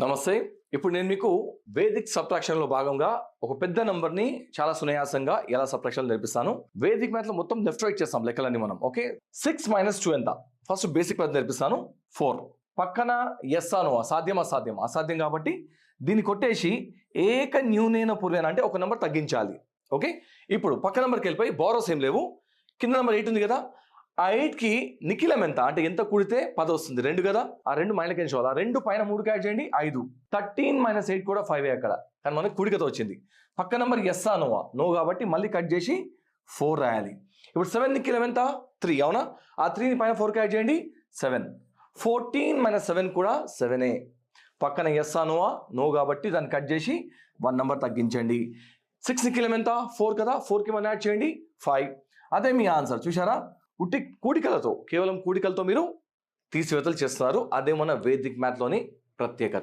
నమస్తే. ఇప్పుడు నేను మీకు వేదిక్ సబ్ట్రాక్షన్‌లో భాగంగా ఒక పెద్ద నంబర్‌ని చాలా సునాయాసంగా ఎలా సబ్ట్రాక్షన్ నేర్పిస్తాను. వేదిక్ మ్యాథ్‌లో మొత్తం లెఫ్ట్ రైట్ చేస్తాం లెక్కలన్నీ మనం. ఓకే. 6 - 2 ఎంత? ఫస్ట్ బేసిక్ పద్ధతి నేర్పిస్తాను. 4. పక్కన యెస్ ఆర్ నో సాధ్యం అసాధ్యం. అసాధ్యం కాబట్టి దీన్ని కొట్టేసి ఏక న్యూనేన పూర్వేన అంటే ఒక నంబర్ తగ్గించాలి. ఓకే. ఇప్పుడు పక్క నంబర్‌కి వెళ్ళిపోయి బారోస్ ఏం లేవు. కింద నంబర్ 8 ఉంది కదా. ఆ 8కి నిఖిలం ఎంత అంటే ఎంత కూడితే 10 వస్తుంది 2 కదా. ఆ 2 మైనకి ఎంచుకోవాలి. ఆ 2 పైన 3కి యాడ్ చేయండి 5. 13 - 8 కూడా 5 అక్కడ. కానీ మనకి కూడికతో వచ్చింది. పక్క నంబర్ ఎస్ ఆ నోవా? నో కాబట్టి మళ్ళీ కట్ చేసి 4 రాయాలి. ఇప్పుడు 7 నిఖిలం ఎంత? 3 అవునా? ఆ 3ని పైన 4కి యాడ్ చేయండి 7. 14 - 7 కూడా 7ఏ. పక్కన ఎస్ ఆ నోవా? నో కాబట్టి దాన్ని కట్ చేసి 1 నంబర్ తగ్గించండి. 6 నిఖిలం ఎంత? 4 కదా. 4కి 1 యాడ్ చేయండి 5. అదే మీ ఆన్సర్. చూశారా? ఉట్టి కూడికలతో కేవలం కూడికలతో మీరు తీసివేతలు చేస్తున్నారు. అదే మన వేదిక్ మ్యాథ్‌లోని ప్రత్యేకత.